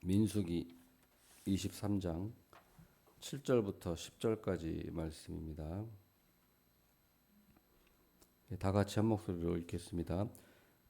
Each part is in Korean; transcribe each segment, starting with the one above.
민수기 23장 7절부터 10절까지 말씀입니다. 다 같이 한 목소리로 읽겠습니다.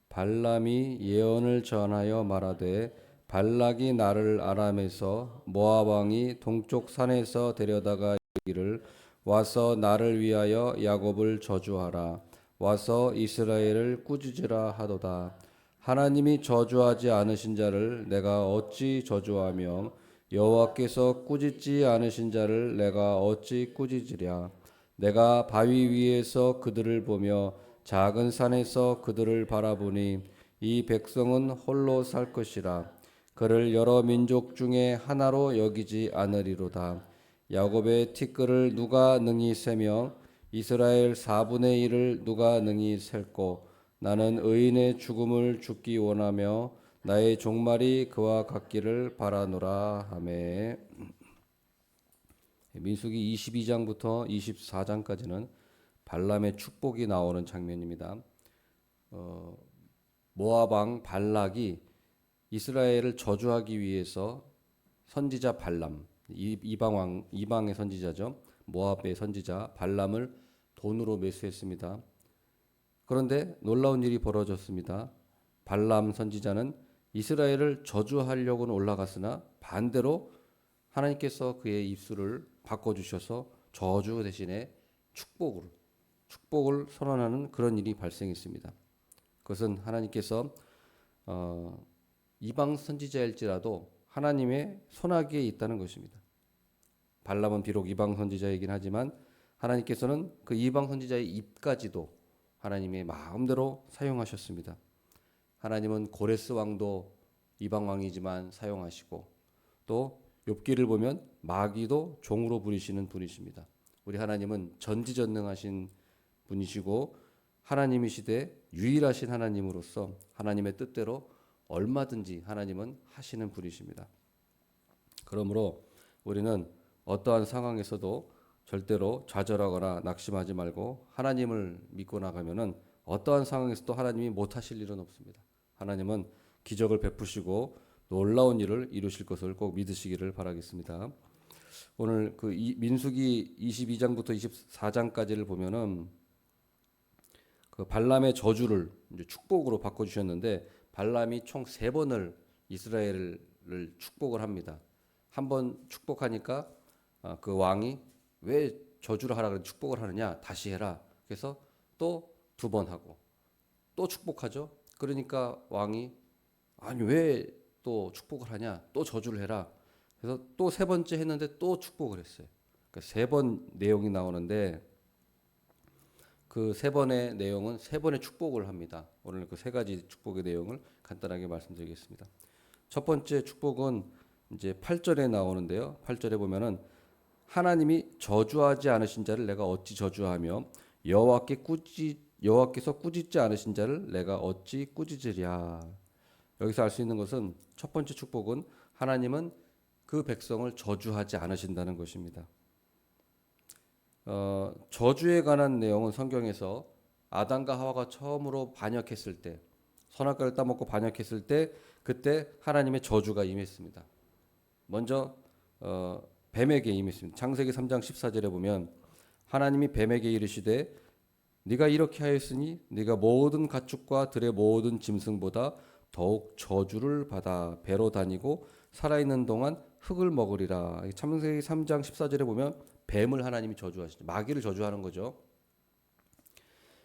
발람이 예언을 전하여 말하되 발락이 나를 아람에서 모압 왕이 동쪽 산에서 데려다가 이르기를 와서 나를 위하여 야곱을 저주하라 와서 이스라엘을 꾸짖으라 하도다. 하나님이 저주하지 않으신 자를 내가 어찌 저주하며 여호와께서 꾸짖지 않으신 자를 내가 어찌 꾸짖으랴. 내가 바위 위에서 그들을 보며 작은 산에서 그들을 바라보니 이 백성은 홀로 살 것이라. 그를 여러 민족 중에 하나로 여기지 않으리로다. 야곱의 티끌을 누가 능히 세며 이스라엘 4분의 1을 누가 능히 셀고 나는 의인의 죽음을 죽기 원하며 나의 종말이 그와 같기를 바라노라 하매. 민수기 22장부터 24장까지는 발람의 축복이 나오는 장면입니다. 모압 왕 발락이 이스라엘을 저주하기 위해서 선지자 발람, 이방의 선지자죠. 모압의 선지자 발람을 돈으로 매수했습니다. 그런데 놀라운 일이 벌어졌습니다. 발람 선지자는 이스라엘을 저주하려고는 올라갔으나 반대로 하나님께서 그의 입술을 바꿔주셔서 저주 대신에 축복을 선언하는 그런 일이 발생했습니다. 그것은 하나님께서 이방 선지자일지라도 하나님의 손아귀에 있다는 것입니다. 발람은 비록 이방 선지자이긴 하지만 하나님께서는 그 이방 선지자의 입까지도 하나님의 마음대로 사용하셨습니다. 하나님은 고레스 왕도 이방 왕이지만 사용하시고 또 욥기를 보면 마귀도 종으로 부리시는 분이십니다. 우리 하나님은 전지전능하신 분이시고 하나님이시되 유일하신 하나님으로서 하나님의 뜻대로 얼마든지 하나님은 하시는 분이십니다. 그러므로 우리는 어떠한 상황에서도 절대로 좌절하거나 낙심하지 말고 하나님을 믿고 나가면은 어떠한 상황에서도 하나님이 못하실 일은 없습니다. 하나님은 기적을 베푸시고 놀라운 일을 이루실 것을 꼭 믿으시기를 바라겠습니다. 오늘 그 민수기 22장부터 24장까지를 보면은 그 발람의 저주를 이제 축복으로 바꿔주셨는데 발람이 총 3번을 이스라엘을 축복을 합니다. 한 번 축복하니까 그 왕이 왜 저주를 하라 그래 축복을 하느냐 다시 해라. 그래서 또 2번 하고 또 축복하죠. 그러니까 왕이 아니 왜 또 축복을 하냐 또 저주를 해라. 그래서 또 3번째 했는데 또 축복을 했어요. 그러니까 3번 내용이 나오는데 그 3번의 내용은 3번의 축복을 합니다. 오늘 그 3가지 축복의 내용을 간단하게 말씀드리겠습니다. 첫 번째 축복은 이제 8절에 나오는데요. 8절에 보면은 하나님이 저주하지 않으신 자를 내가 어찌 저주하며 여호와께서 꾸짖지 않으신 자를 내가 어찌 꾸짖으랴. 여기서 알 수 있는 것은 첫 번째 축복은 하나님은 그 백성을 저주하지 않으신다는 것입니다. 저주에 관한 내용은 성경에서 아담과 하와가 처음으로 반역했을 때, 선악과를 따먹고 반역했을 때, 그때 하나님의 저주가 임했습니다. 먼저 뱀에게 임했습니다. 창세기 3장 14절에 보면 하나님이 뱀에게 이르시되 네가 이렇게 하였으니 네가 모든 가축과 들의 모든 짐승보다 더욱 저주를 받아 배로 다니고 살아있는 동안 흙을 먹으리라. 창세기 3장 14절에 보면 뱀을 하나님이 저주하시죠. 마귀를 저주하는 거죠.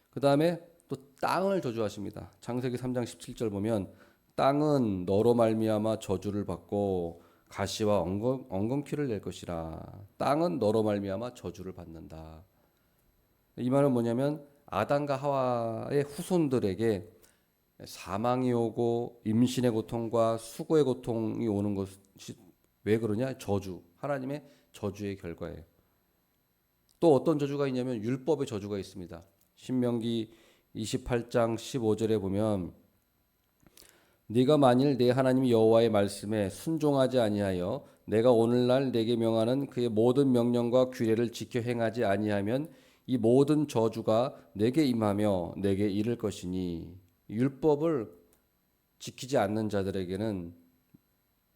그 다음에 또 땅을 저주하십니다. 창세기 3장 17절 보면 땅은 너로 말미암아 저주를 받고 가시와 엉겅퀴를 낼 것이라. 땅은 너로 말미암아 저주를 받는다. 이 말은 뭐냐면 아담과 하와의 후손들에게 사망이 오고 임신의 고통과 수고의 고통이 오는 것이 왜 그러냐? 저주. 하나님의 저주의 결과예요. 또 어떤 저주가 있냐면 율법의 저주가 있습니다. 신명기 28장 15절에 보면 네가 만일 내 하나님 여호와의 말씀에 순종하지 아니하여 내가 오늘날 내게 명하는 그의 모든 명령과 규례를 지켜 행하지 아니하면 이 모든 저주가 내게 임하며 내게 이를 것이니 율법을 지키지 않는 자들에게는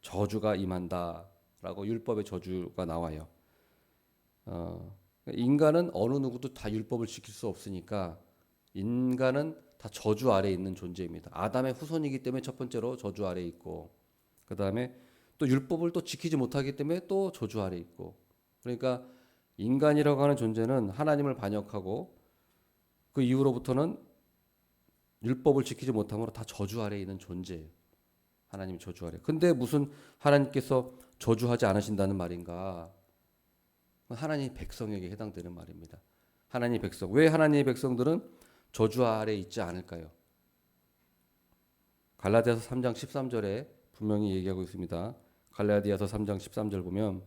저주가 임한다라고 율법의 저주가 나와요. 인간은 어느 누구도 다 율법을 지킬 수 없으니까 인간은 다 저주 아래에 있는 존재입니다. 아담의 후손이기 때문에 첫 번째로 저주 아래에 있고, 그 다음에 또 율법을 또 지키지 못하기 때문에 또 저주 아래에 있고, 그러니까 인간이라고 하는 존재는 하나님을 반역하고 그 이후로부터는 율법을 지키지 못함으로 다 저주 아래에 있는 존재예요. 하나님 저주 아래. 근데 무슨 하나님께서 저주하지 않으신다는 말인가? 하나님 백성에게 해당되는 말입니다. 하나님 백성. 왜 하나님의 백성들은 저주 아래 있지 않을까요? 갈라디아서 3장 13절에 분명히 얘기하고 있습니다. 갈라디아서 3장 13절 보면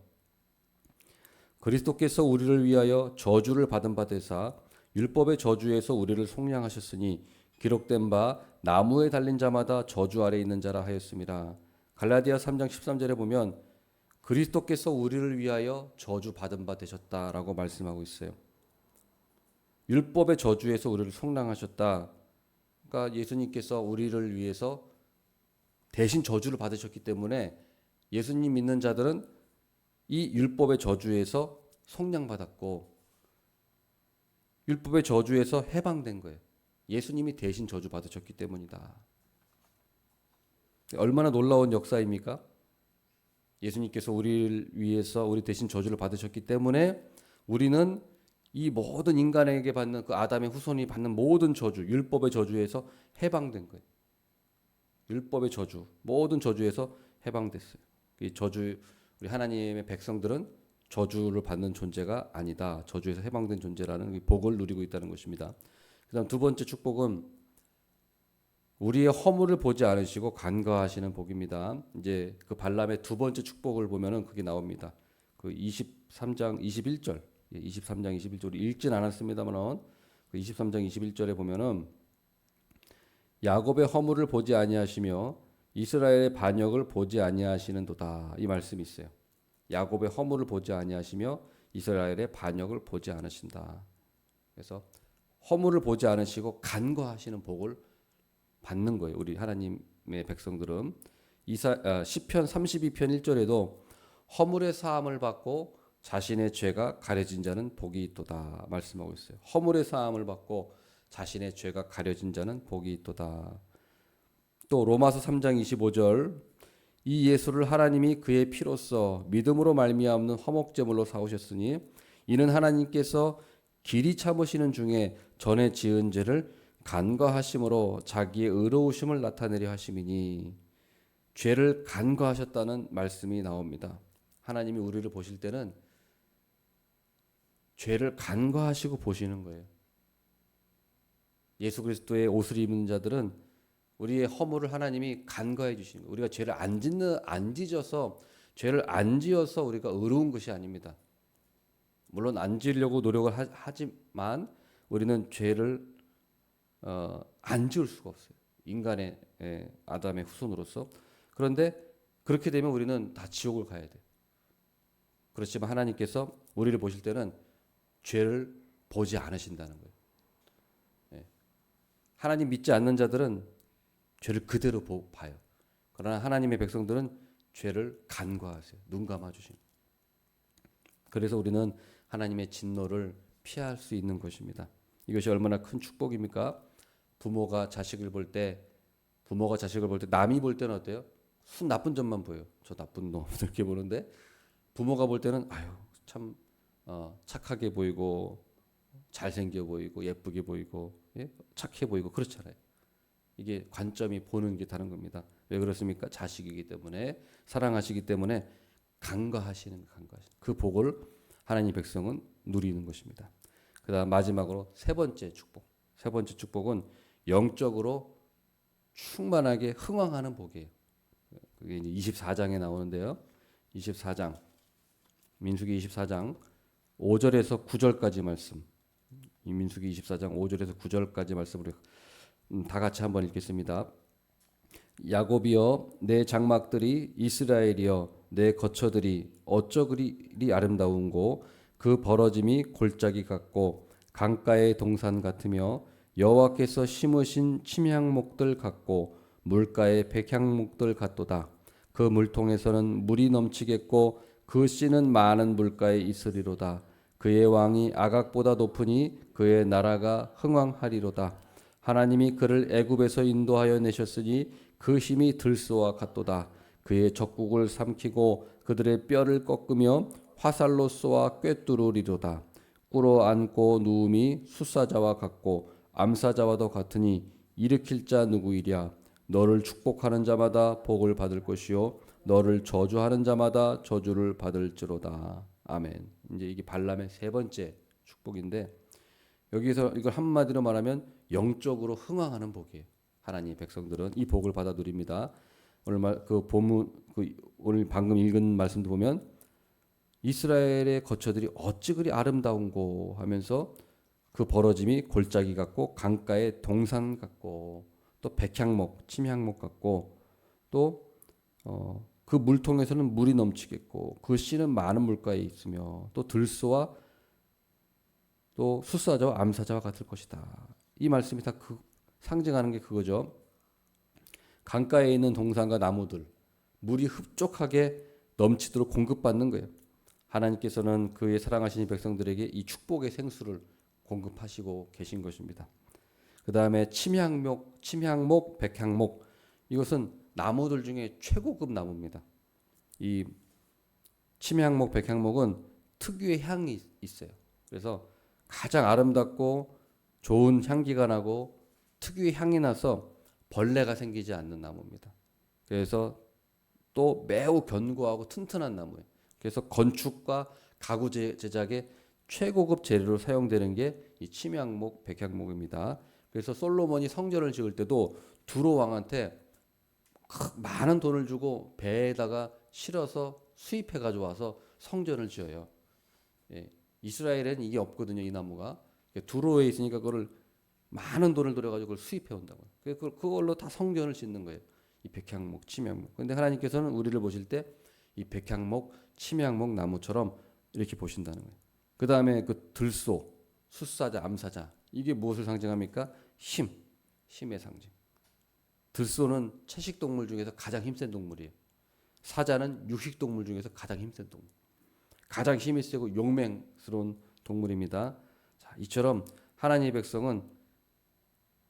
그리스도께서 우리를 위하여 저주를 받은 바 되사 율법의 저주에서 우리를 속량하셨으니 기록된 바 나무에 달린 자마다 저주 아래 있는 자라 하였습니다. 갈라디아 3장 13절에 보면 그리스도께서 우리를 위하여 저주 받은 바 되셨다라고 말씀하고 있어요. 율법의 저주에서 우리를 속량하셨다. 그러니까 예수님께서 우리를 위해서 대신 저주를 받으셨기 때문에 예수님 믿는 자들은 이 율법의 저주에서 속량받았고 율법의 저주에서 해방된 거예요. 예수님이 대신 저주 받으셨기 때문이다. 얼마나 놀라운 역사입니까? 예수님께서 우리를 위해서 우리 대신 저주를 받으셨기 때문에 우리는 이 모든 인간에게 받는 그 아담의 후손이 받는 모든 저주, 율법의 저주에서 해방된 거예요. 율법의 저주, 모든 저주에서 해방됐어요. 이 저주, 우리 하나님의 백성들은 저주를 받는 존재가 아니다. 저주에서 해방된 존재라는 복을 누리고 있다는 것입니다. 그다음 두 번째 축복은 우리의 허물을 보지 않으시고 간과하시는 복입니다. 이제 그 발람의 두 번째 축복을 보면은 그게 나옵니다. 그 23장 21절, 23장 21절 읽진 않았습니다만 그 23장 21절에 보면은 야곱의 허물을 보지 아니하시며 이스라엘의 반역을 보지 아니하시는도다 이 말씀이 있어요. 야곱의 허물을 보지 아니하시며 이스라엘의 반역을 보지 않으신다. 그래서 허물을 보지 않으시고 간과하시는 복을 받는 거예요. 우리 하나님의 백성들은 시편 32편 1절에도 허물의 사함을 받고 자신의 죄가 가려진 자는 복이 있도다 말씀하고 있어요. 허물의 사함을 받고 자신의 죄가 가려진 자는 복이 있도다. 또 로마서 3장 25절 이 예수를 하나님이 그의 피로써 믿음으로 말미암는 화목제물로 사오셨으니 이는 하나님께서 길이 참으시는 중에 전에 지은 죄를 간과하심으로 자기의 의로우심을 나타내려 하심이니 죄를 간과하셨다는 말씀이 나옵니다. 하나님이 우리를 보실 때는 죄를 간과하시고 보시는 거예요. 예수 그리스도의 옷을 입는 자들은 우리의 허물을 하나님이 간과해 주시는 거예요. 우리가 죄를 안 지어서 죄를 안 지어서 우리가 의로운 것이 아닙니다. 물론 안 지으려고 노력을 하지만 우리는 죄를 안 지을 수가 없어요. 인간의 아담의 후손으로서. 그런데 그렇게 되면 우리는 다 지옥을 가야 돼요. 그렇지만 하나님께서 우리를 보실 때는 죄를 보지 않으신다는 거예요. 하나님 믿지 않는 자들은 죄를 그대로 봐요. 그러나 하나님의 백성들은 죄를 간과하세요. 눈 감아주신. 그래서 우리는 하나님의 진노를 피할 수 있는 것입니다. 이것이 얼마나 큰 축복입니까? 부모가 자식을 볼 때 남이 볼 때는 어때요? 순 나쁜 점만 보여요. 저 나쁜 놈 이렇게 보는데 부모가 볼 때는 참 착하게 보이고 잘생겨 보이고 예쁘게 보이고 착해 보이고 그렇잖아요. 이게 관점이 보는 게 다른 겁니다. 왜 그렇습니까? 자식이기 때문에 사랑하시기 때문에 간과하시는 그 복을 하나님 백성은 누리는 것입니다. 그다음 마지막으로 세 번째 축복. 세 번째 축복은 영적으로 충만하게 흥왕하는 복이에요. 그게 이제 24장에 나오는데요. 24장 민수기 24장 5절에서 9절까지 말씀. 이 민수기 24장 5절에서 9절까지 말씀을 다 같이 한번 읽겠습니다. 야곱이여 내 장막들이 이스라엘이여 내 거처들이 어쩌 그리 아름다운고 그 벌어짐이 골짜기 같고 강가의 동산 같으며 여호와께서 심으신 침향목들 같고 물가의 백향목들 같도다. 그 그 물통에서는 물이 넘치겠고 그 씨는 많은 물가에 있으리로다. 그의 왕이 아각보다 높으니 그의 나라가 흥왕하리로다. 하나님이 그를 애굽에서 인도하여 내셨으니 그 힘이 들소와 같도다. 그의 적국을 삼키고 그들의 뼈를 꺾으며 화살로 쏘아 꿰뚫으리로다. 꿇어 앉고 누움이 숫사자와 같고 암사자와도 같으니 일으킬 자 누구이랴. 너를 축복하는 자마다 복을 받을 것이요 너를 저주하는 자마다 저주를 받을지로다. 아멘. 이제 이게 발람의 세 번째 축복인데 여기서 이걸 한마디로 말하면 영적으로 흥왕하는 복이에요. 하나님 백성들은 이 복을 받아 누립니다. 오늘 그 본문 오늘 방금 읽은 말씀도 보면 이스라엘의 거처들이 어찌 그리 아름다운고 하면서 그 벌어짐이 골짜기 같고 강가의 동산 같고 또 백향목, 침향목 같고 또 그 물통에서는 물이 넘치겠고 그 씨는 많은 물가에 있으며 또 들소와 또 숫사자와 암사자와 같을 것이다. 이 말씀이 다 상징하는 게 그거죠. 강가에 있는 동산과 나무들 물이 흡족하게 넘치도록 공급받는 거예요. 하나님께서는 그의 사랑하신 백성들에게 이 축복의 생수를 공급하시고 계신 것입니다. 그 다음에 침향목, 백향목 이것은 나무들 중에 최고급 나무입니다. 이 침향목, 백향목은 특유의 향이 있어요. 그래서 가장 아름답고 좋은 향기가 나고 특유의 향이 나서 벌레가 생기지 않는 나무입니다. 그래서 또 매우 견고하고 튼튼한 나무예요. 그래서 건축과 가구 제작에 최고급 재료로 사용되는 게 이 침향목, 백향목입니다. 그래서 솔로몬이 성전을 지을 때도 두로 왕한테 많은 돈을 주고 배에다가 실어서 수입해 가져와서 성전을 지어요. 예, 이스라엘에는 이게 없거든요, 이 나무가. 두로에 있으니까 그거를 많은 돈을 들여가지고 그걸 수입해 온다고요. 그걸로 다 성전을 짓는 거예요. 이 백향목, 침향목. 근데 하나님께서는 우리를 보실 때 이 백향목, 침향목 나무처럼 이렇게 보신다는 거예요. 그 다음에 그 들소, 숫사자, 암사자 이게 무엇을 상징합니까? 힘의 상징. 들소는 채식 동물 중에서 가장 힘센 동물이에요. 사자는 육식 동물 중에서 가장 힘센 동물. 가장 힘이 세고 용맹스러운 동물입니다. 자, 이처럼 하나님의 백성은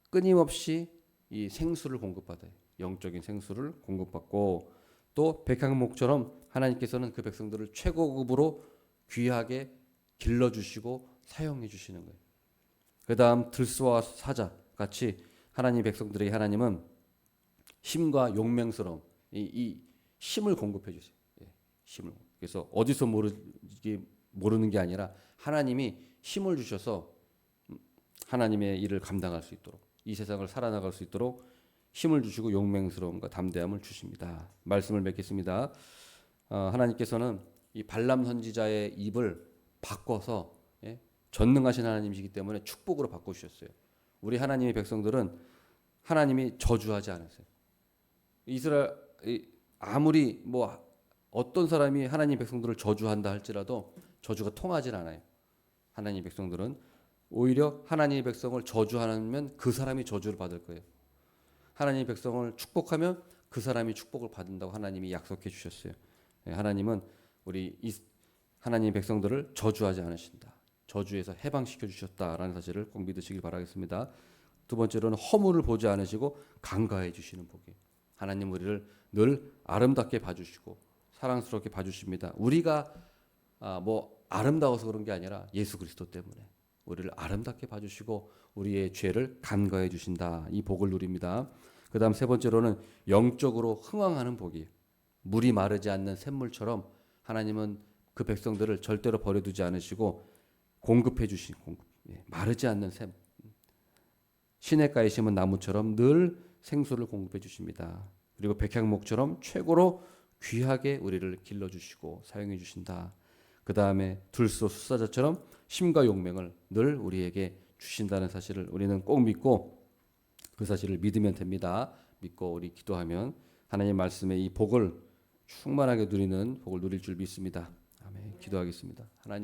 끊임없이 이 생수를 공급받아요. 영적인 생수를 공급받고 또 백향목처럼 하나님께서는 그 백성들을 최고급으로 귀하게 길러주시고 사용해 주시는 거예요. 그 다음 들소와 사자 같이 하나님 백성들에게 하나님은 힘과 용맹스러움, 이 힘을 공급해 주세요. 예, 힘을. 그래서 어디서 모르는 게 아니라 하나님이 힘을 주셔서 하나님의 일을 감당할 수 있도록 이 세상을 살아나갈 수 있도록 힘을 주시고 용맹스러움과 담대함을 주십니다. 말씀을 맺겠습니다. 하나님께서는 이 발람 선지자의 입을 바꿔서 전능하신 하나님이시기 때문에 축복으로 바꾸셨어요. 우리 하나님의 백성들은 하나님이 저주하지 않으세요. 이스라엘 아무리 뭐 어떤 사람이 하나님 백성들을 저주한다 할지라도 저주가 통하지 않아요. 하나님 백성들은 오히려 하나님의 백성을 저주하면 그 사람이 저주를 받을 거예요. 하나님의 백성을 축복하면 그 사람이 축복을 받는다고 하나님이 약속해 주셨어요. 하나님은 우리 하나님의 백성들을 저주하지 않으신다. 저주에서 해방시켜 주셨다라는 사실을 꼭 믿으시길 바라겠습니다. 두 번째로는 허물을 보지 않으시고 간과해 주시는 복이에요. 하나님 우리를 늘 아름답게 봐주시고 사랑스럽게 봐주십니다. 우리가 뭐 아름다워서 그런 게 아니라 예수 그리스도 때문에 우리를 아름답게 봐주시고 우리의 죄를 간과해 주신다. 이 복을 누립니다. 그 다음 세 번째로는 영적으로 흥왕하는 복이에요. 물이 마르지 않는 샘물처럼 하나님은 그 백성들을 절대로 버려두지 않으시고 공급해 주신 마르지 않는 샘. 시냇가에 심은 나무처럼 늘 생수를 공급해 주십니다. 그리고 백향목처럼 최고로 귀하게 우리를 길러주시고 사용해 주신다. 그 다음에 들소 숫사자처럼 힘과 용맹을 늘 우리에게 주신다는 사실을 우리는 꼭 믿고 그 사실을 믿으면 됩니다. 믿고 우리 기도하면 하나님 말씀의 이 복을 충만하게 누리는 복을 누릴 줄 믿습니다. 아멘. 기도하겠습니다. 하나님.